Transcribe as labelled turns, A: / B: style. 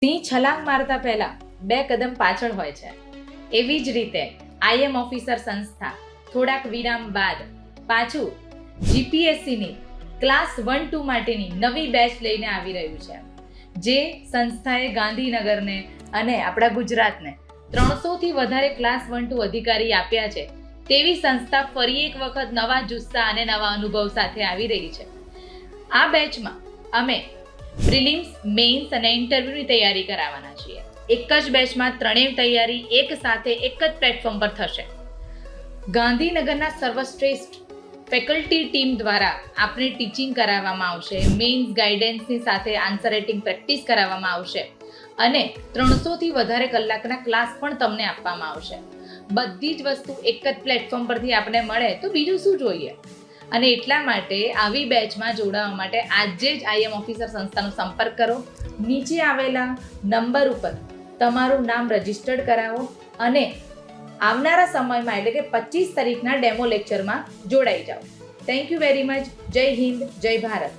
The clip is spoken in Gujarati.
A: સિંહ છલાંગ મારતા પહેલા 2 કદમ પાછળ હોય છે. એવી જ રીતે આઈએમ ઓફિસર સંસ્થા થોડાક વિરામ બાદ પાછું જીપીએસસીની ક્લાસ 1-2 માટેની નવી બેચ લઈને આવી રહ્યું છે. જે સંસ્થાએ ગાંધીનગરને અને આપણા ગુજરાતને 300થી વધારે ક્લાસ 1-2 અધિકારી આપ્યા છે, તેવી સંસ્થા ફરી એક વખત નવા જુસ્સા અને નવા અનુભવ સાથે આવી રહી છે. આ બેચમાં અમે પ્રિલિમ્સ, મેઇન્સ અને ઇન્ટરવ્યુની તૈયારી કરાવવાના છીએ. એક જ બેચમાં ત્રણેય તૈયારી એક સાથે એક જ પ્લેટફોર્મ પર થશે. ગાંધીનગરના સર્વશ્રેષ્ઠ ફેકલ્ટી ટીમ દ્વારા આપણે ટીચિંગ કરાવવામાં આવશે, મેઇન્સ ગાઈડન્સની સાથે આન્સર રાઇટિંગ પ્રેક્ટિસ કરાવવામાં આવશે અને 300થી વધારે કલાકના ક્લાસ પણ તમને આપવામાં આવશે. બધી જ વસ્તુ એક જ પ્લેટફોર્મ પરથી આપણે મળે તો બીજું શું જોઈએ. અને એટલા માટે આવી બેચમાં જોડાવા માટે આજે જ આઈએમ ઓફિસર સંસ્થાનો સંપર્ક કરો. નીચે આવેલા નંબર ઉપર તમારું નામ રજિસ્ટર્ડ કરાવો અને આવનારા સમયમાં એટલે કે 25 તારીખના ડેમો લેક્ચરમાં જોડાઈ જાઓ. Thank you very much. જય હિન્દ, જય ભારત.